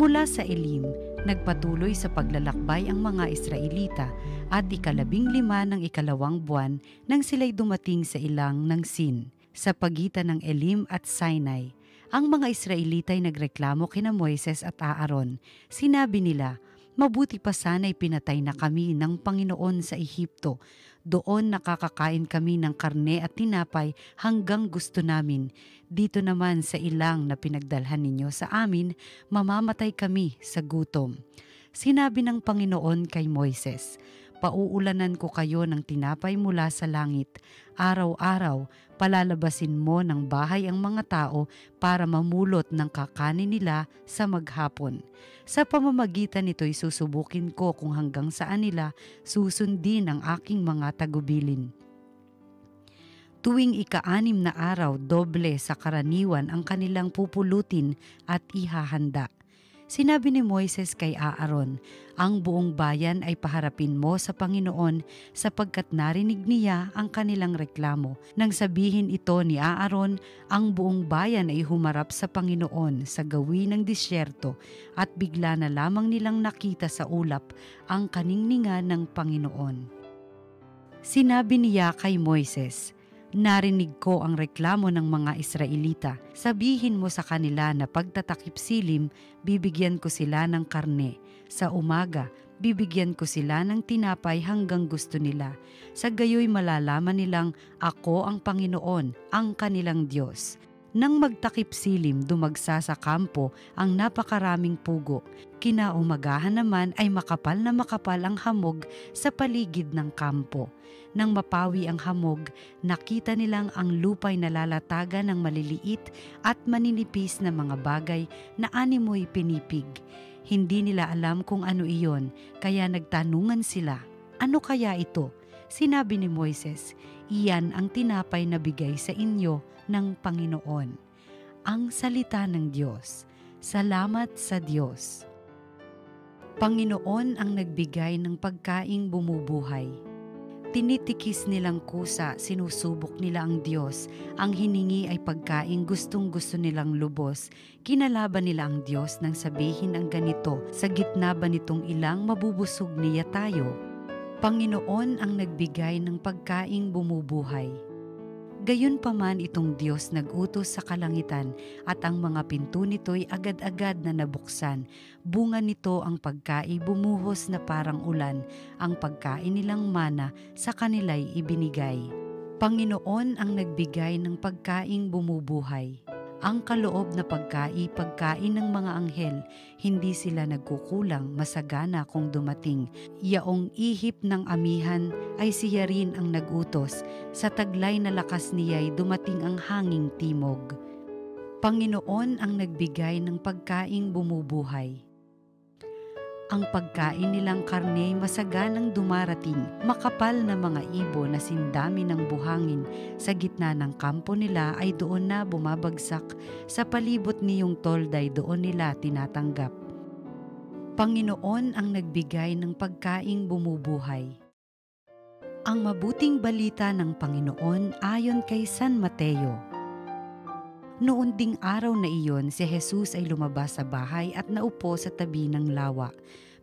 Mula sa Elim, nagpatuloy sa paglalakbay ang mga Israelita at 15 ng 2 buwan nang sila'y dumating sa ilang ng Sin, sa pagitan ng Elim at Sinai. Ang mga Israelita ay nagreklamo kina Moises at Aaron. Sinabi nila, "Mabuti pa sana'y pinatay na kami ng Panginoon sa Ehipto. Doon nakakakain kami ng karne at tinapay hanggang gusto namin. Dito naman sa ilang na pinagdalhan ninyo sa amin, mamamatay kami sa gutom." Sinabi ng Panginoon kay Moises, "Pauulanan ko kayo ng tinapay mula sa langit. Araw-araw, palalabasin mo ng bahay ang mga tao para mamulot ng kakanin nila sa maghapon. Sa pamamagitan nito'y susubukin ko kung hanggang saan nila susundin ang aking mga tagubilin." Tuwing ika-6 na araw, doble sa karaniwan ang kanilang pupulutin at ihahanda. Sinabi ni Moises kay Aaron, "Ang buong bayan ay paharapin mo sa Panginoon sapagkat narinig niya ang kanilang reklamo." Nang sabihin ito ni Aaron, ang buong bayan ay humarap sa Panginoon sa gawin ng disyerto at bigla na lamang nilang nakita sa ulap ang kaningningan ng Panginoon. Sinabi niya kay Moises, "Narinig ko ang reklamo ng mga Israelita. Sabihin mo sa kanila na pagtatakip silim, bibigyan ko sila ng karne. Sa umaga, bibigyan ko sila ng tinapay hanggang gusto nila. Sa gayoy malalaman nilang ako ang Panginoon, ang kanilang Diyos." Nang magtakip silim, dumagsa sa kampo ang napakaraming pugo. Kinaumagahan naman ay makapal na makapal ang hamog sa paligid ng kampo. Nang mapawi ang hamog, nakita nilang ang lupa'y nalalatagan ng maliliit at maninipis na mga bagay na animoy pinipig. Hindi nila alam kung ano iyon, kaya nagtanungan sila, "Ano kaya ito?" Sinabi ni Moises, "Iyan ang tinapay na bigay sa inyo ng Panginoon." Ang salita ng Diyos. Salamat sa Diyos. Panginoon ang nagbigay ng pagkaing bumubuhay. Tinitikis nilang kusa, sinusubok nila ang Diyos. Ang hiningi ay pagkaing gustong-gusto nilang lubos. Kinalaban nila ang Diyos nang sabihin ang ganito, "Sa gitna ba nitong ilang mabubusog niya tayo?" Panginoon ang nagbigay ng pagkaing bumubuhay. Gayunpaman itong Diyos nag-utos sa kalangitan at ang mga pinto nito'y agad-agad na nabuksan. Bunga nito ang pagkain bumuhos na parang ulan. Ang pagkain nilang mana sa kanila'y ibinigay. Panginoon ang nagbigay ng pagkaing bumubuhay. Ang kaloob na pagkain ng mga anghel, hindi sila nagkukulang, masagana kung dumating. Yaong ihip ng amihan ay siya rin ang nagutos. Sa taglay na lakas niya'y dumating ang hanging timog. Panginoon ang nagbigay ng pagkaing bumubuhay. Ang pagkain nilang karne masaganang dumarating, makapal na mga ibo na sindami ng buhangin sa gitna ng kampo nila ay doon na bumabagsak, sa palibot niyong tolday doon nila tinatanggap. Panginoon ang nagbigay ng pagkaing bumubuhay. Ang mabuting balita ng Panginoon ayon kay San Mateo. Noon ding araw na iyon, si Jesus ay lumabas sa bahay at naupo sa tabi ng lawa.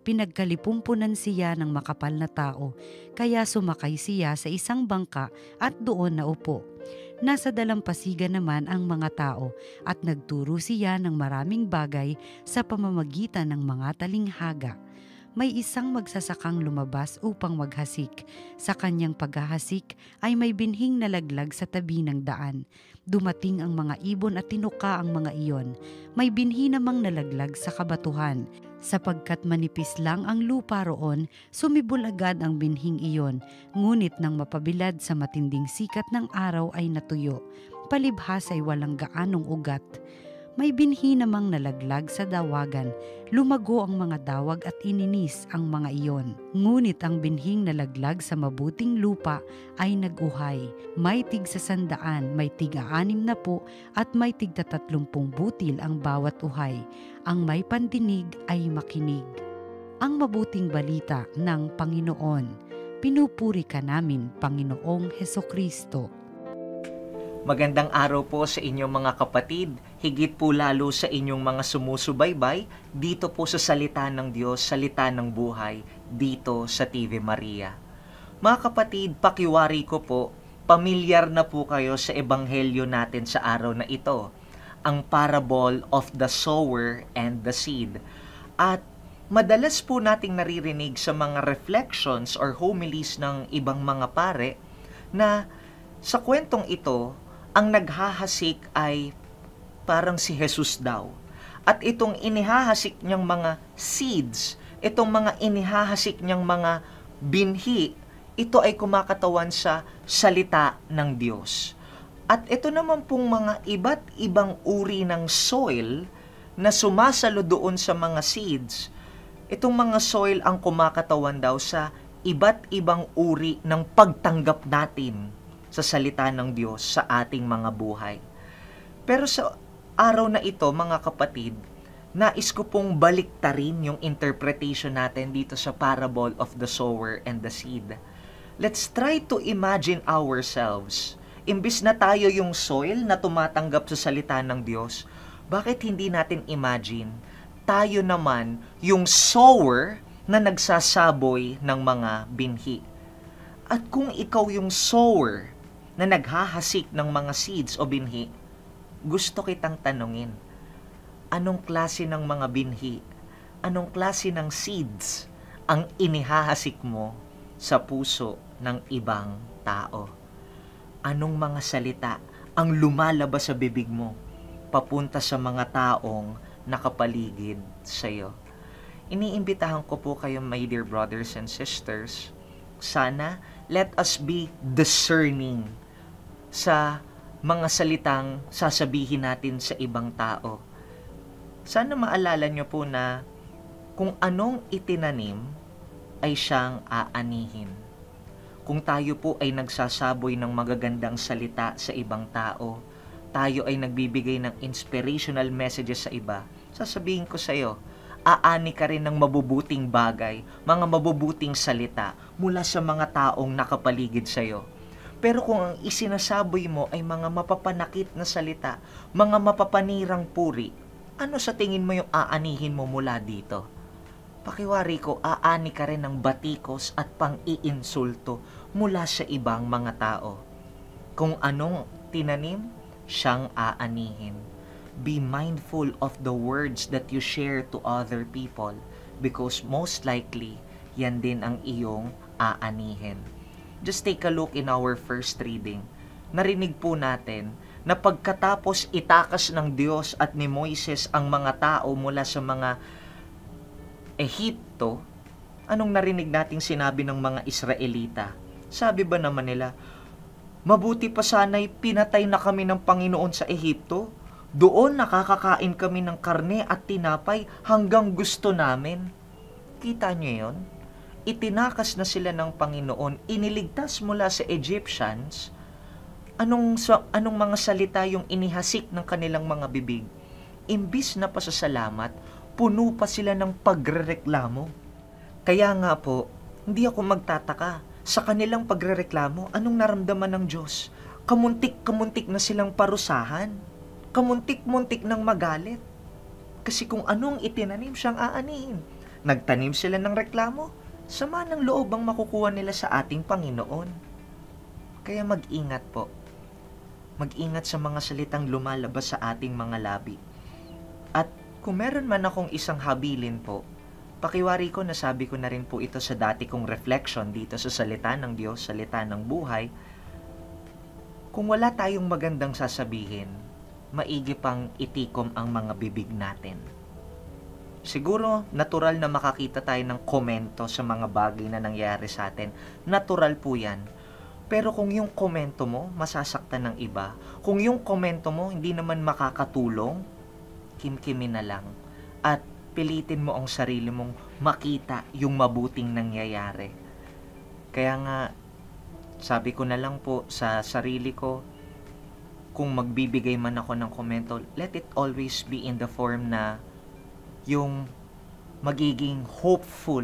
Pinagkalipumpunan siya ng makapal na tao, kaya sumakay siya sa isang bangka at doon naupo. Nasa dalampasigan naman ang mga tao at nagturo siya ng maraming bagay sa pamamagitan ng mga talinghaga. May isang magsasakang lumabas upang maghasik. Sa kanyang paghahasik ay may binhing nalaglag sa tabi ng daan. Dumating ang mga ibon at tinuka ang mga iyon. May binhi namang nalaglag sa kabatuhan. Sapagkat manipis lang ang lupa roon, sumibol agad ang binhing iyon. Ngunit nang mapabilad sa matinding sikat ng araw ay natuyo. Palibhas ay walang gaanong ugat. May binhi namang nalaglag sa dawagan. Lumago ang mga dawag at ininis ang mga iyon. Ngunit ang binhing nalaglag sa mabuting lupa ay naguhay. May tig sa 100, may tig 60 at may tig 30 butil ang bawat uhay. Ang may pandinig ay makinig. Ang mabuting balita ng Panginoon. Pinupuri ka namin, Panginoong Hesukristo. Magandang araw po sa inyong mga kapatid, higit po lalo sa inyong mga sumusubaybay dito po sa Salita ng Diyos, Salita ng Buhay, dito sa TV Maria. Mga kapatid, pakiwari ko po, pamilyar na po kayo sa ebanghelyo natin sa araw na ito, ang parable of the sower and the seed. At madalas po nating naririnig sa mga reflections or homilies ng ibang mga pare na sa kwentong ito, ang naghahasik ay parang si Jesus daw. At itong inihahasik niyang mga seeds, itong mga inihahasik niyang mga binhi, ito ay kumakatawan sa salita ng Diyos. At ito naman pong mga iba't ibang uri ng soil na sumasalo doon sa mga seeds, itong mga soil ang kumakatawan daw sa iba't ibang uri ng pagtanggap natin sa salita ng Diyos sa ating mga buhay. Pero sa araw na ito, mga kapatid, nais ko pong baliktarin yung interpretation natin dito sa parable of the sower and the seed. Let's try to imagine ourselves. Imbis na tayo yung soil na tumatanggap sa salita ng Diyos, bakit hindi natin imagine tayo naman yung sower na nagsasaboy ng mga binhi? At kung ikaw yung sower na naghahasik ng mga seeds o binhi, gusto kitang tanungin, anong klase ng mga binhi, anong klase ng seeds ang inihahasik mo sa puso ng ibang tao? Anong mga salita ang lumalabas sa bibig mo papunta sa mga taong nakapaligid sa iyo? Iniimbitahan ko po kayo, my dear brothers and sisters, sana let us be discerning sa mga salitang sasabihin natin sa ibang tao. Sana maalala nyo po na kung anong itinanim ay siyang aanihin. Kung tayo po ay nagsasaboy ng magagandang salita sa ibang tao, tayo ay nagbibigay ng inspirational messages sa iba, sasabihin ko sa iyo, aani ka rin ng mabubuting bagay, mga mabubuting salita mula sa mga taong nakapaligid sa iyo. Pero kung ang isinasaboy mo ay mga mapapanakit na salita, mga mapapanirang puri, ano sa tingin mo yung aanihin mo mula dito? Pakiwari ko, aani ka rin ng batikos at pang-iinsulto mula sa ibang mga tao. Kung anong tinanim, siyang aanihin. Be mindful of the words that you share to other people because most likely, yan din ang iyong aanihin. Just take a look in our first reading. Narinig po natin na pagkatapos itakas ng Diyos at ni Moises ang mga tao mula sa mga Ehipto, anong narinig nating sinabi ng mga Israelita? Sabi ba naman nila, mabuti pa sana'y pinatay na kami ng Panginoon sa Ehipto? Doon nakakakain kami ng karne at tinapay hanggang gusto namin. Kita niyo yon? Itinakas na sila ng Panginoon, iniligtas mula sa Egyptians. Anong mga salita yung inihasik ng kanilang mga bibig? Imbis na pasasalamat, puno pa sila ng pagrereklamo. Kaya nga po, hindi ako magtataka. Sa kanilang pagrereklamo, anong naramdaman ng Diyos? Kamuntik-kamuntik na silang parusahan. Kamuntik-muntik ng magalit. Kasi kung anong itinanim siyang aanihin. Nagtanim sila ng reklamo, sama ng loob ang makukuha nila sa ating Panginoon. Kaya mag-ingat po. Mag-ingat sa mga salitang lumalabas sa ating mga labi. At kung meron man akong isang habilin po, pakiwari ko na sabi ko na rin po ito sa dati kong reflection dito sa salita ng Diyos, salita ng buhay. Kung wala tayong magandang sasabihin, maigi pang itikom ang mga bibig natin. Siguro, natural na makakita tayo ng komento sa mga bagay na nangyari sa atin. Natural po yan. Pero kung yung komento mo, masasaktan ng iba, kung yung komento mo hindi naman makakatulong, kimkimin na lang. At pilitin mo ang sarili mong makita yung mabuting nangyayari. Kaya nga, sabi ko na lang po sa sarili ko, kung magbibigay man ako ng komento, let it always be in the form na yung magiging hopeful,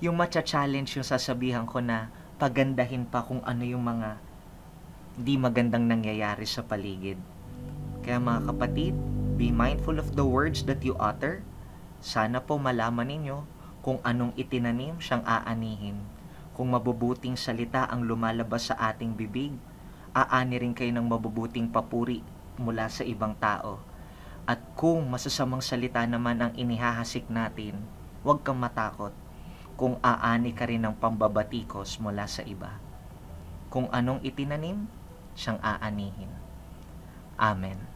yung matcha-challenge yung sasabihan ko na pagandahin pa kung ano yung mga di magandang nangyayari sa paligid. Kaya mga kapatid, be mindful of the words that you utter. Sana po malaman ninyo kung anong itinanim siyang aanihin. Kung mabubuting salita ang lumalabas sa ating bibig, aani rin kayo ng mabubuting papuri mula sa ibang tao. At kung masasamang salita naman ang inihahasik natin, huwag kang matakot kung aani ka rin ng pambabatikos mula sa iba. Kung anong itinanim, siyang aanihin. Amen.